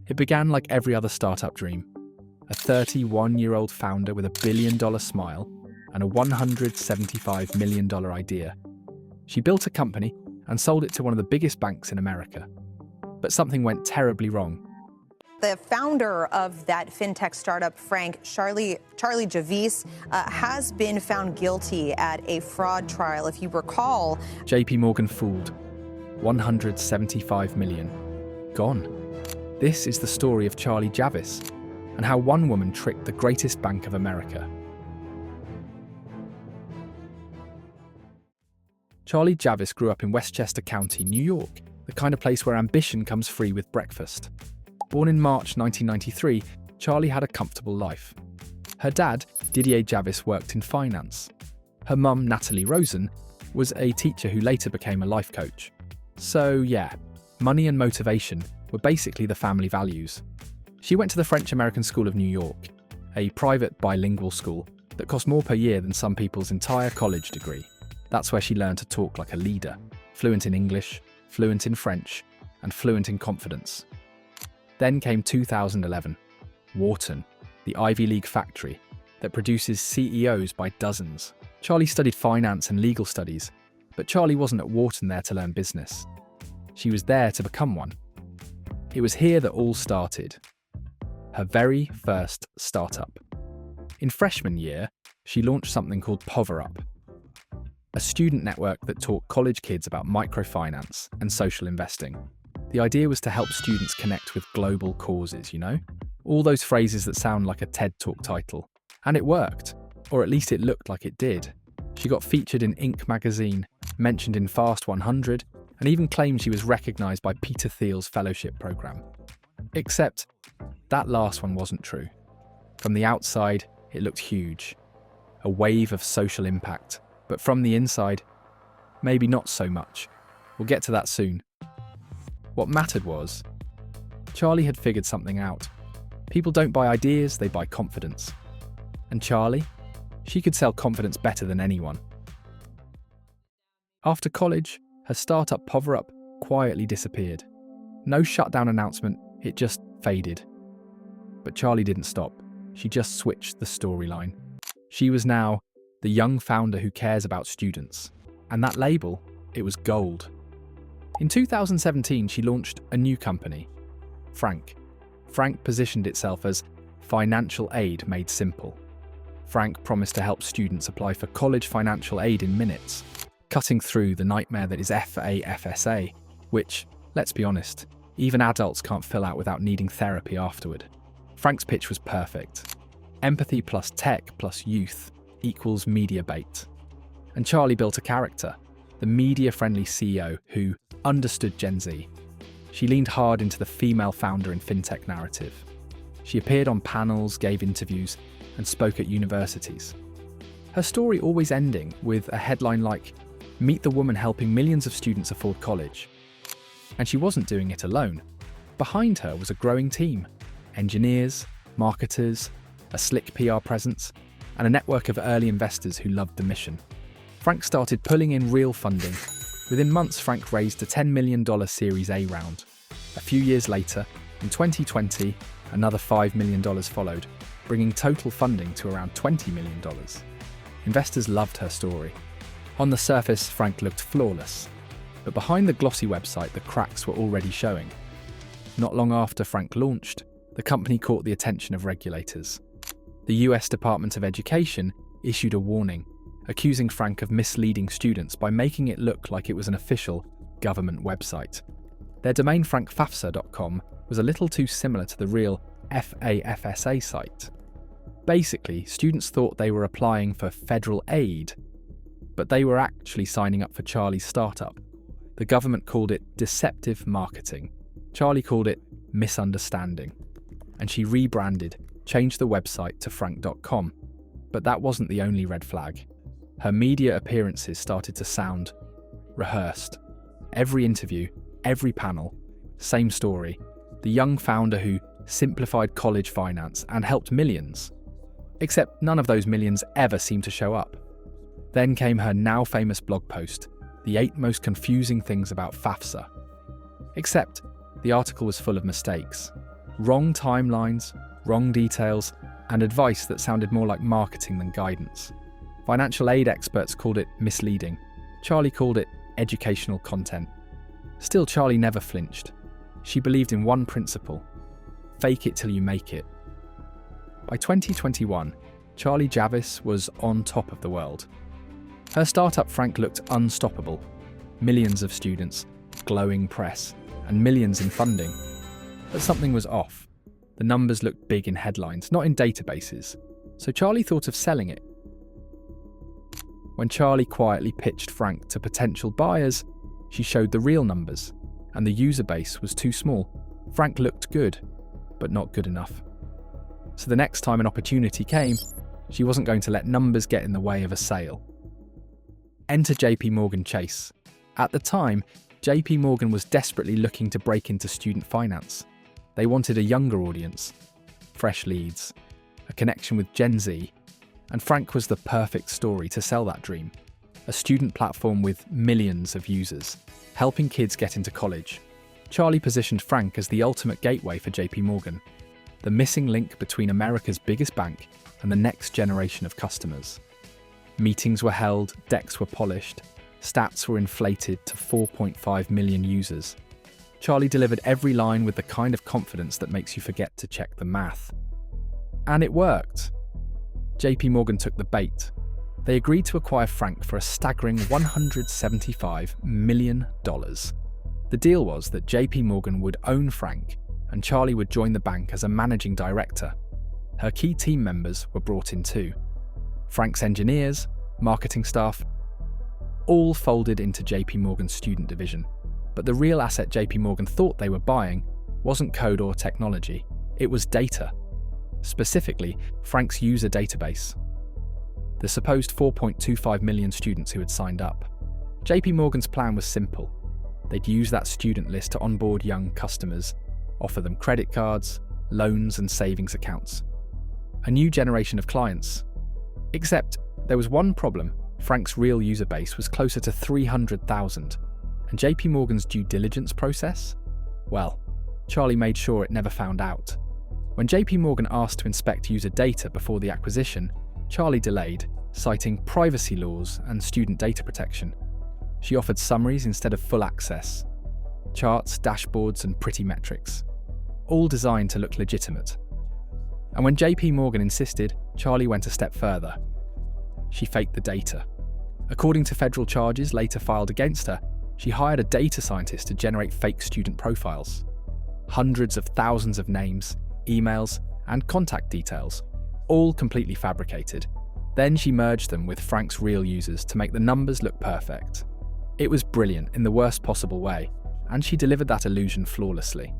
It began like every other startup dream. A 31-year-old founder with $1 billion smile and a $175 million idea. She built a company and sold it to one of the biggest banks in America. But something went terribly wrong. The founder of that fintech startup, Charlie Javice, has been found guilty at a fraud trial. If you recall, JPMorgan fooled. 175 million. Gone. This is the story of Charlie Javice and how one woman tricked the greatest bank of America. Charlie Javice grew up in Westchester County, New York, the kind of place where ambition comes free with breakfast. Born in March 1993, Charlie had a comfortable life. Her dad, Didier Javice, worked in finance. Her mum, Natalie Rosen, was a teacher who later became a life coach. So yeah, money and motivation were basically the family values. She went to the French-American School of New York, a private bilingual school that cost more per year than some people's entire college degree. That's where she learned to talk like a leader, fluent in English, fluent in French, and fluent in confidence. Then came 2011, Wharton, the Ivy League factory that produces CEOs by dozens. Charlie studied finance and legal studies, but Charlie wasn't at Wharton there to learn business. She was there to become one. It was here that all started. Her very first startup. In freshman year, she launched something called PoverUp, a student network that taught college kids about microfinance and social investing. The idea was to help students connect with global causes, all those phrases that sound like a TED Talk title. And it worked, or at least it looked like it did. She got featured in Inc. magazine, mentioned in Fast 100, and even claimed she was recognised by Peter Thiel's fellowship programme. Except that last one wasn't true. From the outside, it looked huge. A wave of social impact. But from the inside, maybe not so much. We'll get to that soon. What mattered was, Charlie had figured something out. People don't buy ideas, they buy confidence. And Charlie? She could sell confidence better than anyone. After college, her startup PoverUp quietly disappeared. No shutdown announcement, it just faded. But Charlie didn't stop. She just switched the storyline. She was now the young founder who cares about students. And that label, it was gold. In 2017, she launched a new company, Frank. Frank positioned itself as financial aid made simple. Frank promised to help students apply for college financial aid in minutes, cutting through the nightmare that is FAFSA, which, let's be honest, even adults can't fill out without needing therapy afterward. Frank's pitch was perfect. Empathy plus tech plus youth equals media bait. And Charlie built a character, the media-friendly CEO who understood Gen Z. She leaned hard into the female founder in Fintech narrative. She appeared on panels, gave interviews, and spoke at universities. Her story always ending with a headline like, "Meet the woman helping millions of students afford college." And she wasn't doing it alone. Behind her was a growing team, engineers, marketers, a slick PR presence, and a network of early investors who loved the mission. Frank started pulling in real funding. Within months, Frank raised a $10 million Series A round. A few years later, in 2020, another $5 million followed, bringing total funding to around $20 million. Investors loved her story. On the surface, Frank looked flawless. But behind the glossy website, the cracks were already showing. Not long after Frank launched, the company caught the attention of regulators. The US Department of Education issued a warning, accusing Frank of misleading students by making it look like it was an official government website. Their domain frankfafsa.com was a little too similar to the real FAFSA site. Basically, students thought they were applying for federal aid, but they were actually signing up for Charlie's startup. The government called it deceptive marketing. Charlie called it misunderstanding. And she rebranded, changed the website to frank.com. But that wasn't the only red flag. Her media appearances started to sound rehearsed. Every interview, every panel, same story. The young founder who simplified college finance and helped millions. Except none of those millions ever seemed to show up. Then came her now famous blog post, The 8 Most Confusing Things About FAFSA. Except the article was full of mistakes. Wrong timelines, wrong details, and advice that sounded more like marketing than guidance. Financial aid experts called it misleading. Charlie called it educational content. Still, Charlie never flinched. She believed in one principle: fake it till you make it. By 2021, Charlie Javice was on top of the world. Her startup Frank looked unstoppable. Millions of students, glowing press, and millions in funding. But something was off. The numbers looked big in headlines, not in databases. So Charlie thought of selling it. When Charlie quietly pitched Frank to potential buyers, she showed the real numbers, and the user base was too small. Frank looked good, but not good enough. So the next time an opportunity came, she wasn't going to let numbers get in the way of a sale. Enter JPMorgan Chase. At the time, JPMorgan was desperately looking to break into student finance. They wanted a younger audience, fresh leads, a connection with Gen Z, and Frank was the perfect story to sell that dream. A student platform with millions of users, helping kids get into college. Charlie positioned Frank as the ultimate gateway for JPMorgan, the missing link between America's biggest bank and the next generation of customers. Meetings were held, decks were polished, stats were inflated to 4.5 million users. Charlie delivered every line with the kind of confidence that makes you forget to check the math. And it worked. JPMorgan took the bait. They agreed to acquire Frank for a staggering $175 million. The deal was that JPMorgan would own Frank, and Charlie would join the bank as a managing director. Her key team members were brought in too. Frank's engineers, marketing staff, all folded into JPMorgan's student division. But the real asset JPMorgan thought they were buying wasn't code or technology, it was data. Specifically, Frank's user database. The supposed 4.25 million students who had signed up. JPMorgan's plan was simple. They'd use that student list to onboard young customers, offer them credit cards, loans and savings accounts. A new generation of clients. Except there was one problem. Frank's real user base was closer to 300,000. And JPMorgan's due diligence process? Well, Charlie made sure it never found out. When JPMorgan asked to inspect user data before the acquisition, Charlie delayed, citing privacy laws and student data protection. She offered summaries instead of full access. Charts, dashboards, and pretty metrics. All designed to look legitimate. And when JPMorgan insisted, Charlie went a step further. She faked the data. According to federal charges later filed against her, she hired a data scientist to generate fake student profiles. Hundreds of thousands of names, emails, and contact details, all completely fabricated. Then she merged them with Frank's real users to make the numbers look perfect. It was brilliant in the worst possible way, and she delivered that illusion flawlessly.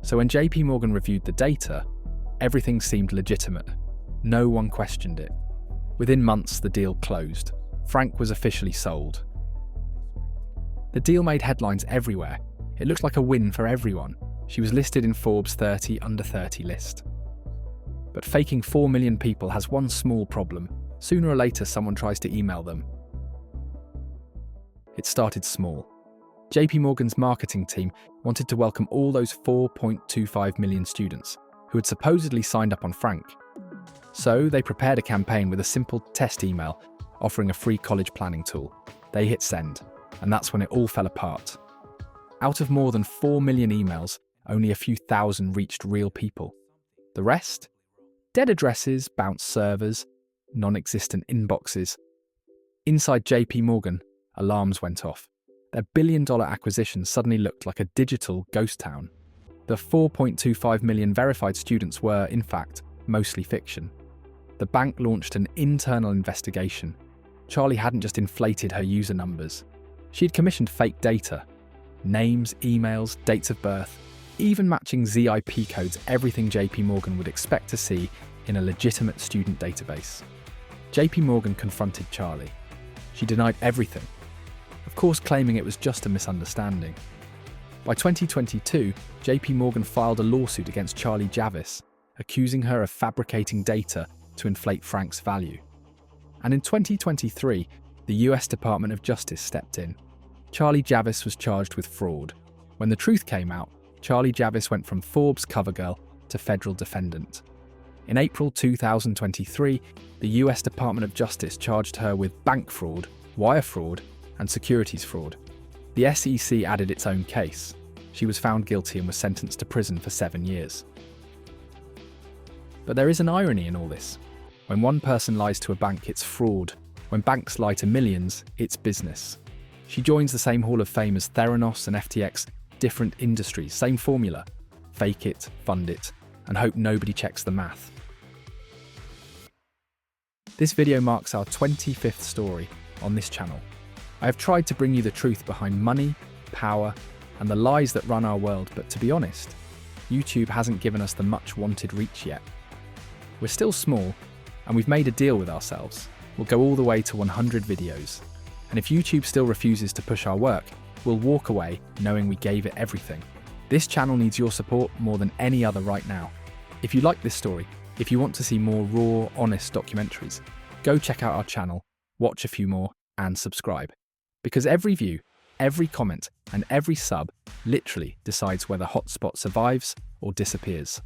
So when JPMorgan reviewed the data, everything seemed legitimate. No one questioned it. Within months, the deal closed. Frank was officially sold. The deal made headlines everywhere. It looked like a win for everyone. She was listed in Forbes' 30 under 30 list. But faking 4 million people has one small problem. Sooner or later, someone tries to email them. It started small. JPMorgan's marketing team wanted to welcome all those 4.25 million students who had supposedly signed up on Frank. So they prepared a campaign with a simple test email offering a free college planning tool. They hit send, and that's when it all fell apart. Out of more than 4 million emails, only a few thousand reached real people. The rest? Dead addresses, bounced servers, non-existent inboxes. Inside JPMorgan, alarms went off. Their billion-dollar acquisition suddenly looked like a digital ghost town. The 4.25 million verified students were, in fact, mostly fiction. The bank launched an internal investigation. Charlie hadn't just inflated her user numbers. She'd commissioned fake data. Names, emails, dates of birth, even matching ZIP codes, everything JPMorgan would expect to see in a legitimate student database. JPMorgan confronted Charlie. She denied everything, of course claiming it was just a misunderstanding. By 2022, JPMorgan filed a lawsuit against Charlie Javice, accusing her of fabricating data to inflate Frank's value. And in 2023, the US Department of Justice stepped in. Charlie Javice was charged with fraud. When the truth came out, Charlie Javice went from Forbes cover girl to federal defendant. In April 2023, the US Department of Justice charged her with bank fraud, wire fraud, and securities fraud. The SEC added its own case. She was found guilty and was sentenced to prison for 7 years. But there is an irony in all this. When one person lies to a bank, it's fraud. When banks lie to millions, it's business. She joins the same Hall of Fame as Theranos and FTX, different industries, same formula. Fake it, fund it, and hope nobody checks the math. This video marks our 25th story on this channel. I have tried to bring you the truth behind money, power, and the lies that run our world, but to be honest, YouTube hasn't given us the much wanted reach yet. We're still small, and we've made a deal with ourselves. We'll go all the way to 100 videos. And if YouTube still refuses to push our work, we'll walk away knowing we gave it everything. This channel needs your support more than any other right now. If you like this story, if you want to see more raw, honest documentaries, go check out our channel, watch a few more, and subscribe. Because every view, every comment, and every sub literally decides whether Hotspot survives or disappears.